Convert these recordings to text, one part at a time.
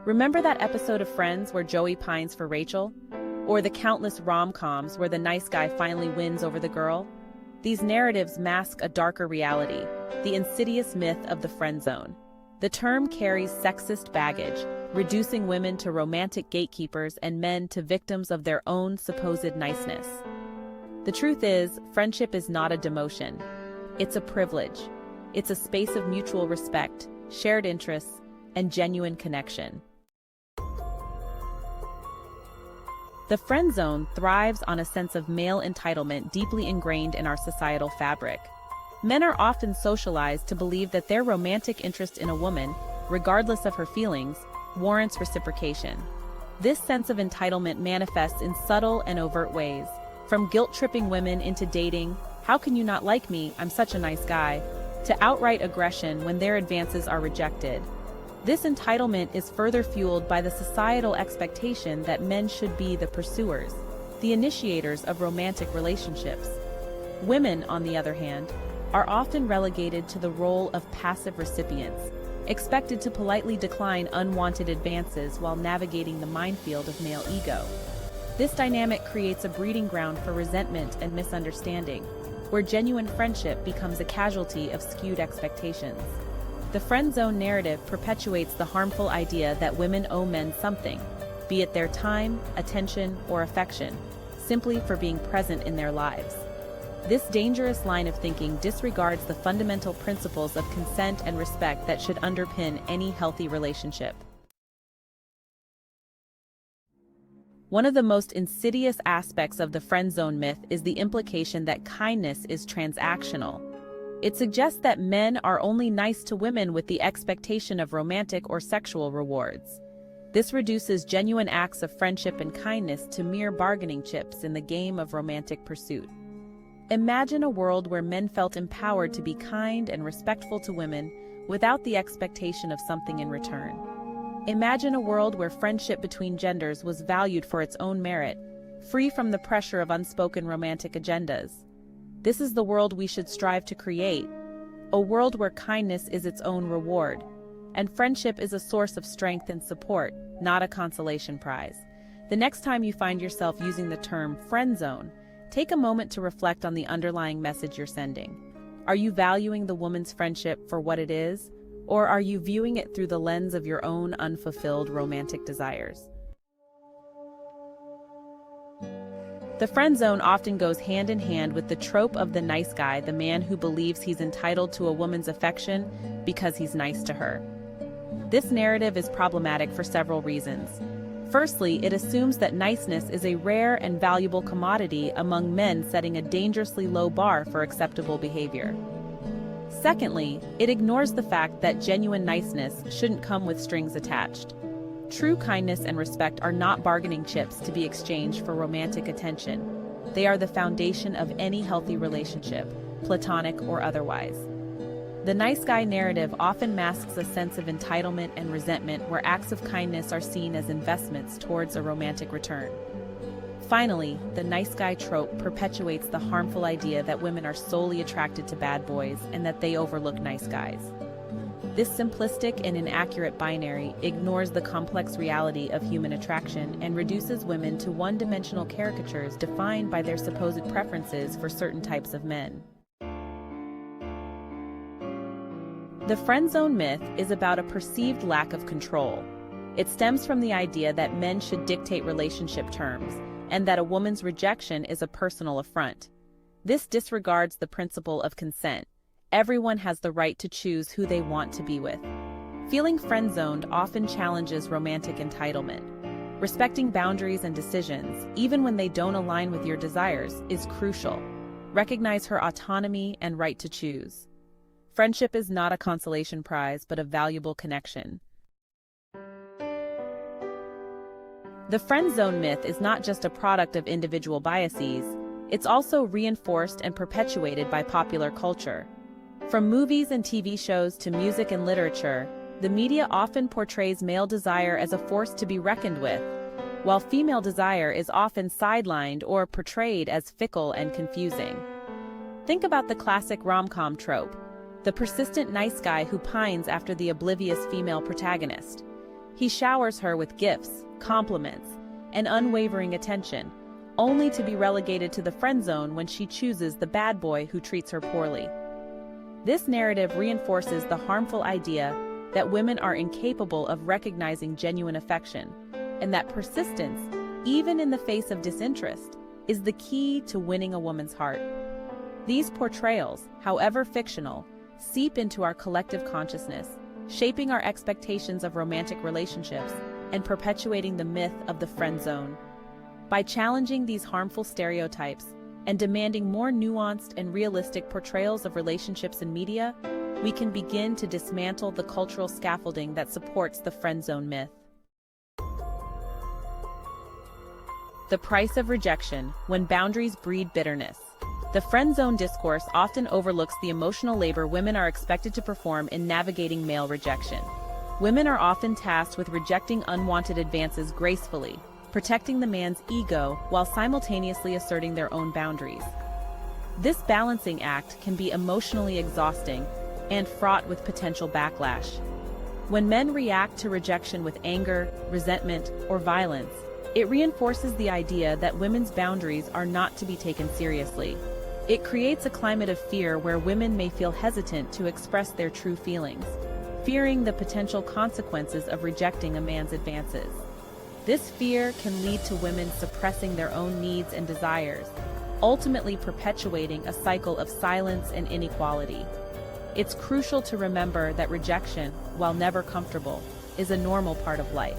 Remember that episode of Friends where Joey pines for Rachel? Or the countless rom-coms where the nice guy finally wins over the girl? These narratives mask a darker reality, the insidious myth of the friend zone. The term carries sexist baggage, reducing women to romantic gatekeepers and men to victims of their own supposed niceness. The truth is, friendship is not a demotion. It's a privilege. It's a space of mutual respect, shared interests, and genuine connection. The friend zone thrives on a sense of male entitlement deeply ingrained in our societal fabric. Men are often socialized to believe that their romantic interest in a woman, regardless of her feelings, warrants reciprocation. This sense of entitlement manifests in subtle and overt ways, from guilt-tripping women into dating, "How can you not like me? I'm such a nice guy," to outright aggression when their advances are rejected. This entitlement is further fueled by the societal expectation that men should be the pursuers, the initiators of romantic relationships. Women, on the other hand, are often relegated to the role of passive recipients, expected to politely decline unwanted advances while navigating the minefield of male ego. This dynamic creates a breeding ground for resentment and misunderstanding, where genuine friendship becomes a casualty of skewed expectations. The friend zone narrative perpetuates the harmful idea that women owe men something, be it their time, attention, or affection, simply for being present in their lives. This dangerous line of thinking disregards the fundamental principles of consent and respect that should underpin any healthy relationship. One of the most insidious aspects of the friend zone myth is the implication that kindness is transactional. It suggests that men are only nice to women with the expectation of romantic or sexual rewards. This reduces genuine acts of friendship and kindness to mere bargaining chips in the game of romantic pursuit. Imagine a world where men felt empowered to be kind and respectful to women without the expectation of something in return. Imagine a world where friendship between genders was valued for its own merit, free from the pressure of unspoken romantic agendas. This is the world we should strive to create, a world where kindness is its own reward, and friendship is a source of strength and support, not a consolation prize. The next time you find yourself using the term friend zone, take a moment to reflect on the underlying message you're sending. Are you valuing the woman's friendship for what it is, or are you viewing it through the lens of your own unfulfilled romantic desires? The friend zone often goes hand in hand with the trope of the nice guy, the man who believes he's entitled to a woman's affection because he's nice to her. This narrative is problematic for several reasons. Firstly, it assumes that niceness is a rare and valuable commodity among men, setting a dangerously low bar for acceptable behavior. Secondly, it ignores the fact that genuine niceness shouldn't come with strings attached. True kindness and respect are not bargaining chips to be exchanged for romantic attention. They are the foundation of any healthy relationship, platonic or otherwise. The nice guy narrative often masks a sense of entitlement and resentment, where acts of kindness are seen as investments towards a romantic return. Finally, the nice guy trope perpetuates the harmful idea that women are solely attracted to bad boys and that they overlook nice guys. This simplistic and inaccurate binary ignores the complex reality of human attraction and reduces women to one-dimensional caricatures defined by their supposed preferences for certain types of men. The friend zone myth is about a perceived lack of control. It stems from the idea that men should dictate relationship terms, and that a woman's rejection is a personal affront. This disregards the principle of consent. Everyone has the right to choose who they want to be with. Feeling friend-zoned often challenges romantic entitlement. Respecting boundaries and decisions, even when they don't align with your desires, is crucial. Recognize her autonomy and right to choose. Friendship is not a consolation prize, but a valuable connection. The friend zone myth is not just a product of individual biases, it's also reinforced and perpetuated by popular culture. From movies and TV shows to music and literature, the media often portrays male desire as a force to be reckoned with, while female desire is often sidelined or portrayed as fickle and confusing. Think about the classic rom-com trope, the persistent nice guy who pines after the oblivious female protagonist. He showers her with gifts, compliments, and unwavering attention, only to be relegated to the friend zone when she chooses the bad boy who treats her poorly. This narrative reinforces the harmful idea that women are incapable of recognizing genuine affection, and that persistence, even in the face of disinterest, is the key to winning a woman's heart. These portrayals, however fictional, seep into our collective consciousness, shaping our expectations of romantic relationships and perpetuating the myth of the friend zone. By challenging these harmful stereotypes and demanding more nuanced and realistic portrayals of relationships in media, we can begin to dismantle the cultural scaffolding that supports the friend zone myth. The price of rejection when boundaries breed bitterness. The friend zone discourse often overlooks the emotional labor women are expected to perform in navigating male rejection. Women are often tasked with rejecting unwanted advances gracefully, protecting the man's ego while simultaneously asserting their own boundaries. This balancing act can be emotionally exhausting and fraught with potential backlash. When men react to rejection with anger, resentment, or violence, it reinforces the idea that women's boundaries are not to be taken seriously. It creates a climate of fear where women may feel hesitant to express their true feelings, fearing the potential consequences of rejecting a man's advances. This fear can lead to women suppressing their own needs and desires, ultimately perpetuating a cycle of silence and inequality. It's crucial to remember that rejection, while never comfortable, is a normal part of life.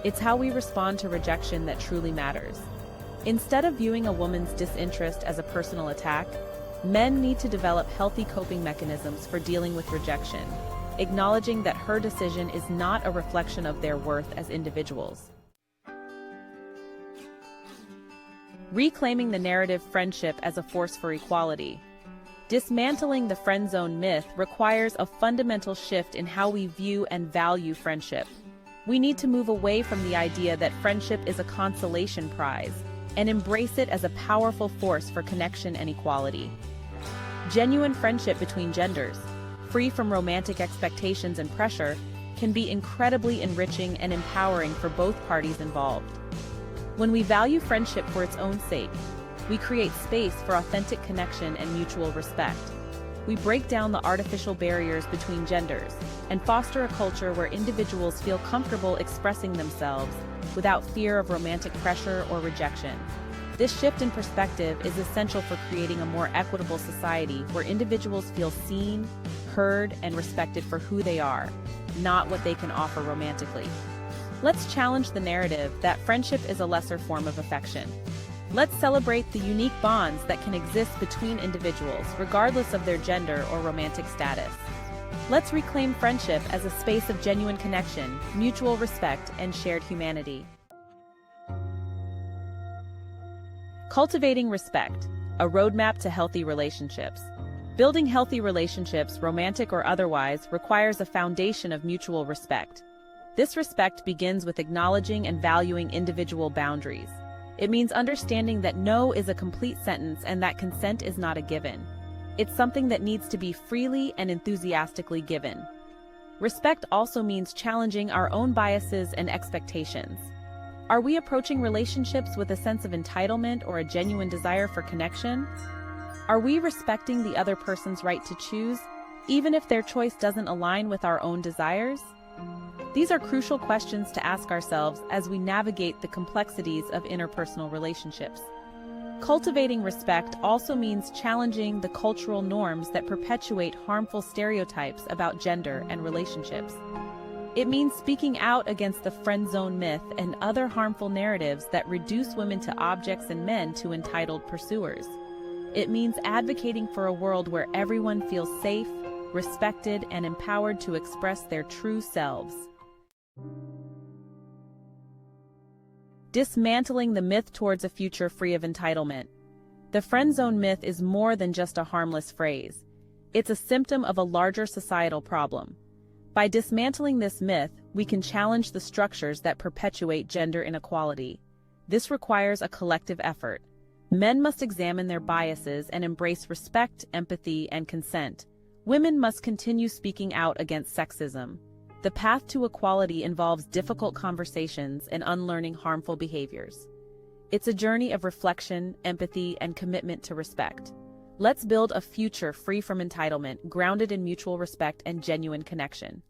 It's how we respond to rejection that truly matters. Instead of viewing a woman's disinterest as a personal attack, men need to develop healthy coping mechanisms for dealing with rejection, acknowledging that her decision is not a reflection of their worth as individuals. Reclaiming the narrative friendship as a force for equality. Dismantling the friend zone myth requires a fundamental shift in how we view and value friendship. We need to move away from the idea that friendship is a consolation prize and embrace it as a powerful force for connection and equality. Genuine friendship between genders, free from romantic expectations and pressure, can be incredibly enriching and empowering for both parties involved. When we value friendship for its own sake, we create space for authentic connection and mutual respect. We break down the artificial barriers between genders and foster a culture where individuals feel comfortable expressing themselves without fear of romantic pressure or rejection. This shift in perspective is essential for creating a more equitable society where individuals feel seen, heard, and respected for who they are, not what they can offer romantically. Let's challenge the narrative that friendship is a lesser form of affection. Let's celebrate the unique bonds that can exist between individuals, regardless of their gender or romantic status. Let's reclaim friendship as a space of genuine connection, mutual respect, and shared humanity. Cultivating respect, a roadmap to healthy relationships. Building healthy relationships, romantic or otherwise, requires a foundation of mutual respect. This respect begins with acknowledging and valuing individual boundaries. It means understanding that no is a complete sentence and that consent is not a given. It's something that needs to be freely and enthusiastically given. Respect also means challenging our own biases and expectations. Are we approaching relationships with a sense of entitlement or a genuine desire for connection? Are we respecting the other person's right to choose, even if their choice doesn't align with our own desires? These are crucial questions to ask ourselves as we navigate the complexities of interpersonal relationships. Cultivating respect also means challenging the cultural norms that perpetuate harmful stereotypes about gender and relationships. It means speaking out against the friend zone myth and other harmful narratives that reduce women to objects and men to entitled pursuers. It means advocating for a world where everyone feels safe, respected, and empowered to express their true selves. Dismantling the myth towards a future free of entitlement. The friend zone myth is more than just a harmless phrase. It's a symptom of a larger societal problem. By dismantling this myth, we can challenge the structures that perpetuate gender inequality. This requires a collective effort. Men must examine their biases and embrace respect, empathy, and consent. Women must continue speaking out against sexism. The path to equality involves difficult conversations and unlearning harmful behaviors. It's a journey of reflection, empathy, and commitment to respect. Let's build a future free from entitlement, grounded in mutual respect and genuine connection.